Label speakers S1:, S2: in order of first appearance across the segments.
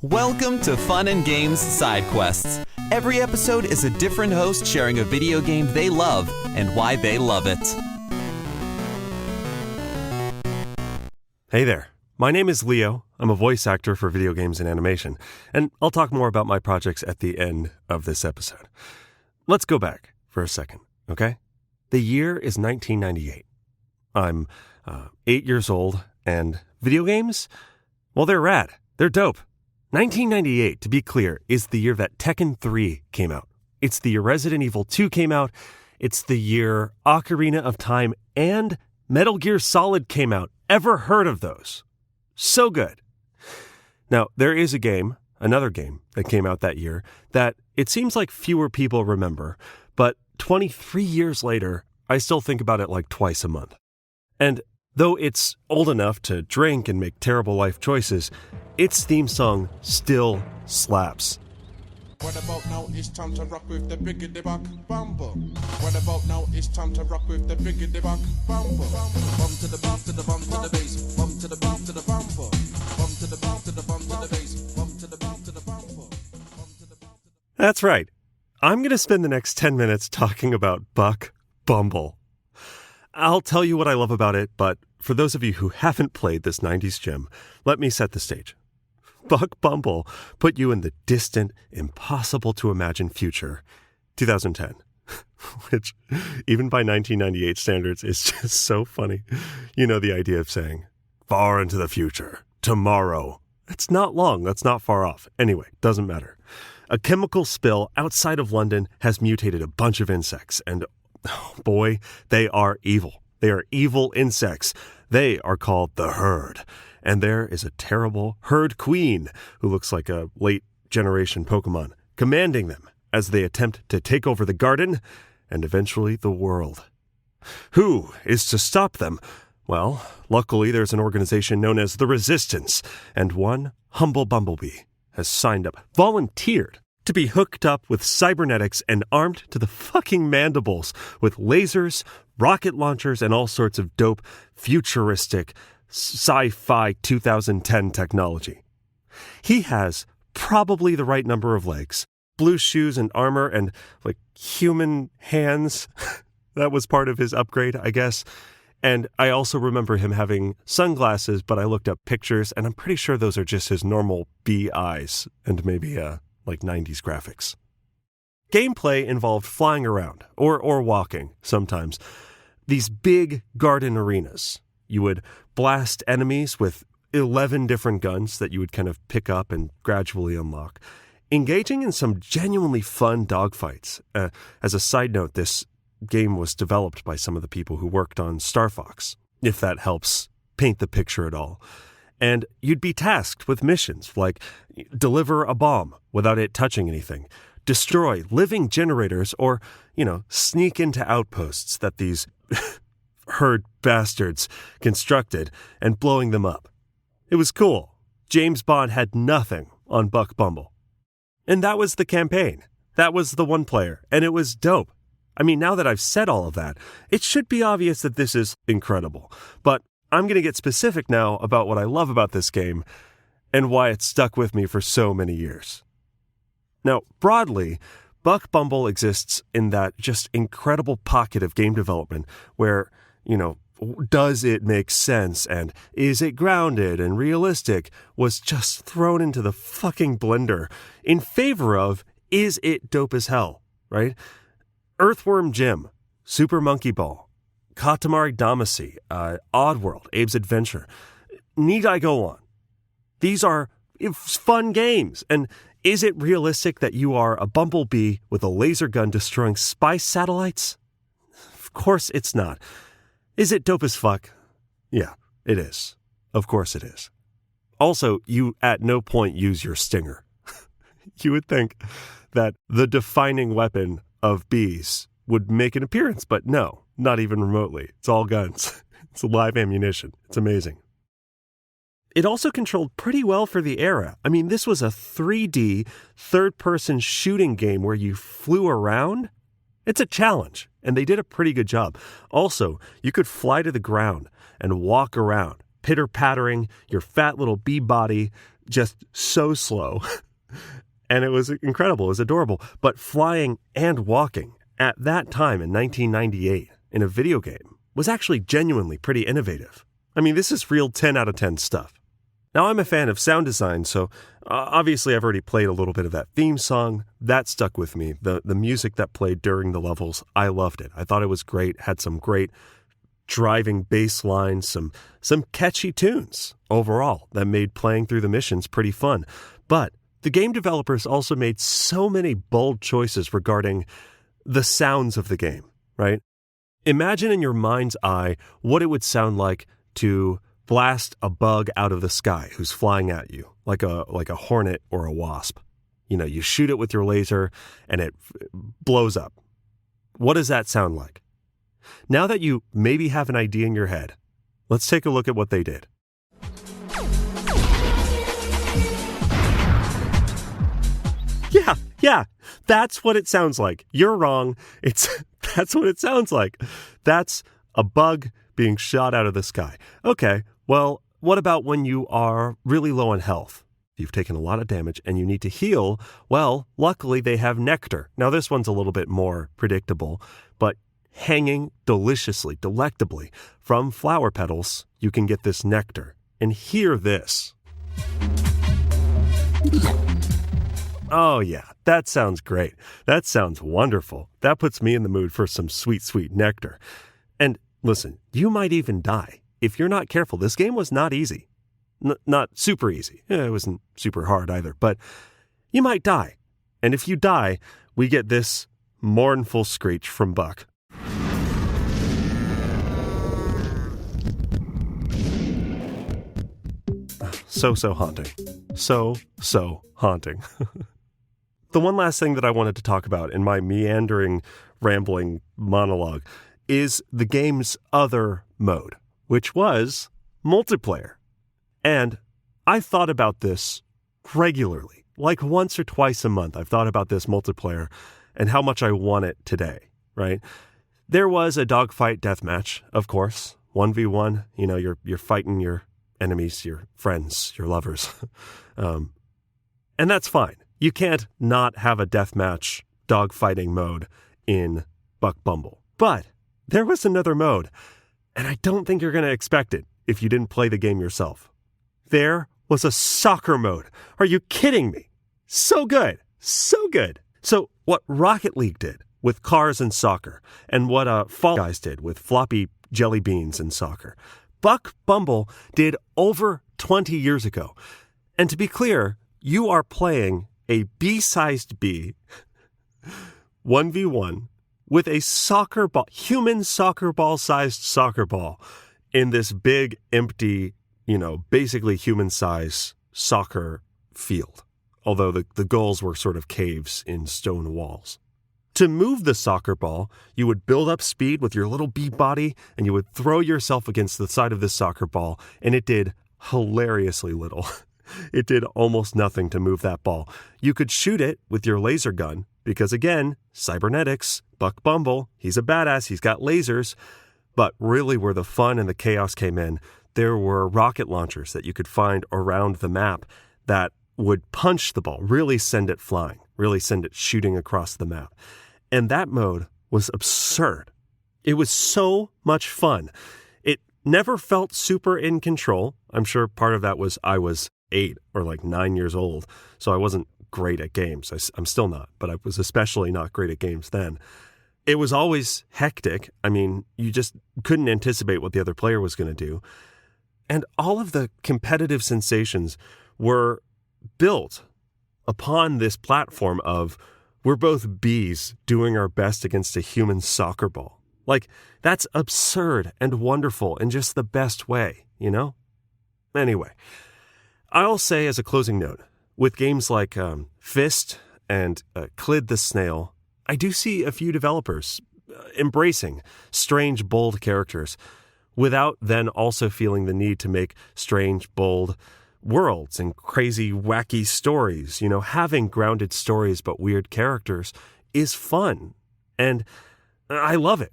S1: Welcome to Fun and Games Side Quests. Every episode is a different host sharing a video game they love and why they love it.
S2: Hey there, my name is Leo. I'm a voice actor for video games and animation, and I'll talk more about my projects at the end of this episode. Let's go back for a second, okay? The year is 1998. I'm 8 years old, and video games? Well, they're rad. They're dope. 1998, to be clear, is the year that Tekken 3 came out. It's the year Resident Evil 2 came out. It's the year Ocarina of Time and Metal Gear Solid came out. Ever heard of those? So good. Now, there is a game, another game, that came out that year that it seems like fewer people remember, but 23 years later, I still think about it like twice a month. And though it's old enough to drink and make terrible life choices, its theme song still slaps.
S3: What about now? It's time to rock with the biggity Buck Bumble. What about now? It's time to rock with the biggity Buck Bumble. Bum to the bump to the bump to the bass. Bum to the bump to the bumble. Bum to the bump to the bump to the bass. Bum to the bump to the bumble.
S2: That's right. I'm going to spend the next 10 minutes talking about Buck Bumble. I'll tell you what I love about it, but for those of you who haven't played this 90s gem, let me set the stage. Buck Bumble put you in the distant, impossible-to-imagine future, 2010, which, even by 1998 standards, is just so funny. You know the idea of saying, far into the future, tomorrow. It's not long, that's not far off. Anyway, doesn't matter. A chemical spill outside of London has mutated a bunch of insects, and oh boy, they are evil. They are evil insects. They are called the Herd. And there is a terrible Herd Queen who looks like a late-generation Pokemon, commanding them as they attempt to take over the garden and eventually the world. Who is to stop them? Well, luckily there's an organization known as the Resistance, and one humble bumblebee has signed up, volunteered, to be hooked up with cybernetics and armed to the fucking mandibles with lasers, rocket launchers, and all sorts of dope, futuristic, sci-fi 2010 technology. He has probably the right number of legs, blue shoes and armor, and, human hands. That was part of his upgrade, I guess. And I also remember him having sunglasses, but I looked up pictures, and I'm pretty sure those are just his normal bee eyes, and maybe, 90s graphics. Gameplay involved flying around, or walking, sometimes. These big garden arenas. You would blast enemies with 11 different guns that you would kind of pick up and gradually unlock. Engaging in some genuinely fun dogfights. As a side note, this game was developed by some of the people who worked on Star Fox, if that helps paint the picture at all. And you'd be tasked with missions like deliver a bomb without it touching anything, destroy living generators, or, sneak into outposts that these Herd bastards constructed and blowing them up. It was cool. James Bond had nothing on Buck Bumble. And that was the campaign. That was the one player, and it was dope. I mean, now that I've said all of that, it should be obvious that this is incredible. But I'm going to get specific now about what I love about this game and why it stuck with me for so many years. Now, broadly, Buck Bumble exists in that just incredible pocket of game development where, does it make sense and is it grounded and realistic was just thrown into the fucking blender in favor of is it dope as hell, right? Earthworm Jim, Super Monkey Ball, Katamari Damacy, Oddworld, Abe's Adventure. Need I go on? These are fun games. And is it realistic that you are a bumblebee with a laser gun destroying spy satellites? Of course it's not. Is it dope as fuck? Yeah, it is. Of course it is. Also, you at no point use your stinger. You would think that the defining weapon of bees would make an appearance, but no, not even remotely. It's all guns. It's live ammunition. It's amazing. It also controlled pretty well for the era. I mean, this was a 3D, third-person shooting game where you flew around. It's a challenge, and they did a pretty good job. Also, you could fly to the ground and walk around, pitter-pattering your fat little bee body, just so slow. And it was incredible. It was adorable. But flying and walking at that time in 1998 in a video game was actually genuinely pretty innovative. I mean, this is real 10 out of 10 stuff. Now, I'm a fan of sound design, so obviously I've already played a little bit of that theme song. That stuck with me. The music that played during the levels, I loved it. I thought it was great, had some great driving bass lines, some catchy tunes overall that made playing through the missions pretty fun. But the game developers also made so many bold choices regarding the sounds of the game, right? Imagine in your mind's eye what it would sound like to blast a bug out of the sky who's flying at you, like a hornet or a wasp. You know, you shoot it with your laser and it blows up. What does that sound like? Now that you maybe have an idea in your head, let's take a look at what they did. Yeah, that's what it sounds like. You're wrong. That's what it sounds like. That's a bug being shot out of the sky. Okay, well, what about when you are really low on health? You've taken a lot of damage and you need to heal. Well, luckily they have nectar. Now this one's a little bit more predictable, but hanging deliciously, delectably from flower petals, you can get this nectar. And hear this. Oh yeah, that sounds great. That sounds wonderful. That puts me in the mood for some sweet, sweet nectar. And listen, you might even die. If you're not careful, this game was not easy. Not super easy. It wasn't super hard either, but you might die. And if you die, we get this mournful screech from Buck. So haunting. So haunting. The one last thing that I wanted to talk about in my meandering, rambling monologue is the game's other mode, which was multiplayer. And I thought about this regularly, like once or twice a month. I've thought about this multiplayer and how much I want it today, right? There was a dogfight deathmatch, of course, 1v1. You know, you're fighting your enemies, your friends, your lovers. And that's fine. You can't not have a deathmatch dogfighting mode in Buck Bumble. But there was another mode, and I don't think you're going to expect it if you didn't play the game yourself. There was a soccer mode. Are you kidding me? So good. So good. So what Rocket League did with cars and soccer, and what Fall Guys did with floppy jelly beans and soccer, Buck Bumble did over 20 years ago. And to be clear, you are playing a bee-sized bee 1v1 with a soccer ball, human soccer ball-sized soccer ball in this big, empty, basically human-sized soccer field. Although the goals were sort of caves in stone walls. To move the soccer ball, you would build up speed with your little bee body, and you would throw yourself against the side of this soccer ball, and it did hilariously little. It did almost nothing to move that ball. You could shoot it with your laser gun, because again, cybernetics, Buck Bumble, he's a badass, he's got lasers. But really where the fun and the chaos came in, there were rocket launchers that you could find around the map that would punch the ball, really send it flying, really send it shooting across the map. And that mode was absurd. It was so much fun. It never felt super in control. I'm sure part of that was I was 8 or like 9 years old, so I wasn't great at games. I'm still not, but I was especially not great at games then. It was always hectic. I mean, you just couldn't anticipate what the other player was going to do. And all of the competitive sensations were built upon this platform of we're both bees doing our best against a human soccer ball. Like, that's absurd and wonderful in just the best way, you know? Anyway, I'll say as a closing note, with games like Fist and Clid the Snail, I do see a few developers embracing strange, bold characters without then also feeling the need to make strange, bold worlds and crazy, wacky stories. You know, having grounded stories but weird characters is fun. And I love it.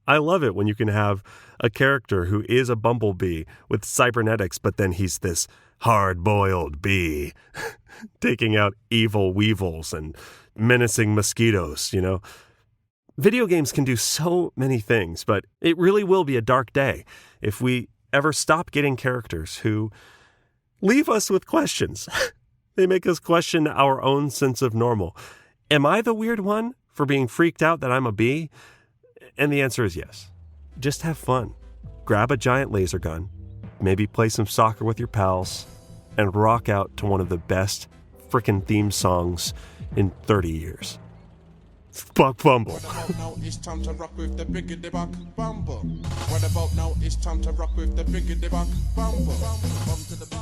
S2: I love it when you can have a character who is a bumblebee with cybernetics, but then he's this hard-boiled bee, taking out evil weevils and menacing mosquitoes, Video games can do so many things, but it really will be a dark day if we ever stop getting characters who leave us with questions. They make us question our own sense of normal. Am I the weird one for being freaked out that I'm a bee? And the answer is yes. Just have fun. Grab a giant laser gun, maybe play some soccer with your pals, and rock out to one of the best frickin' theme songs in 30 years. Buck Bumble.
S3: What about now? It's time to rock with the biggity Buck Bumble. What about now? It's time to rock with the biggity Buck Bumble.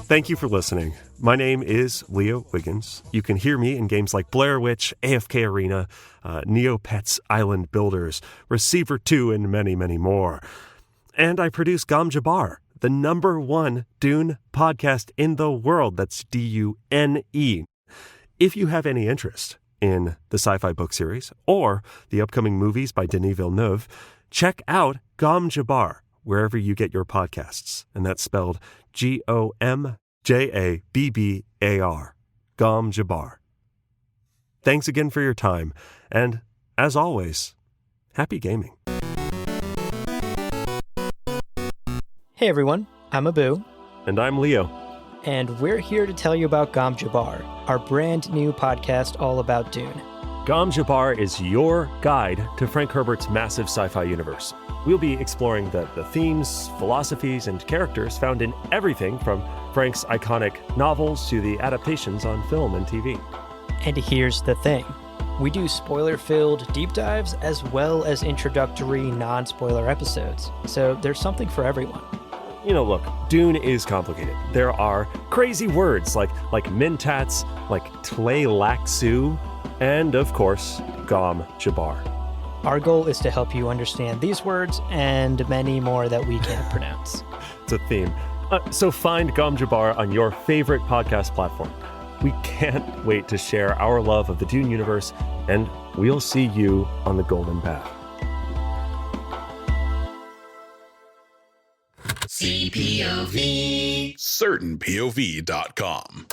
S2: Thank you for listening. My name is Leo Wiggins. You can hear me in games like Blair Witch, AFK Arena, Neopets Island Builders, Receiver 2, and many, many more. And I produce Gom Jabbar, the #1 Dune podcast in the world. That's DUNE. If you have any interest in the sci-fi book series or the upcoming movies by Denis Villeneuve, check out Gom Jabbar wherever you get your podcasts. And that's spelled GOMJABBAR. Gom Jabbar. Thanks again for your time. And as always, happy gaming.
S4: Hey everyone, I'm Abu.
S2: And I'm Leo.
S4: And we're here to tell you about Gom Jabbar, our brand new podcast all about Dune.
S2: Gom Jabbar is your guide to Frank Herbert's massive sci-fi universe. We'll be exploring the themes, philosophies, and characters found in everything from Frank's iconic novels to the adaptations on film and TV.
S4: And here's the thing. We do spoiler-filled deep dives as well as introductory non-spoiler episodes. So there's something for everyone.
S2: Look, Dune is complicated. There are crazy words like mentats, like Tleilaxu, and of course, Gom Jabbar.
S4: Our goal is to help you understand these words and many more that we can't pronounce.
S2: It's a theme. So find Gom Jabbar on your favorite podcast platform. We can't wait to share our love of the Dune universe, and we'll see you on the Golden Path.
S5: CPOV. CertainPOV.com.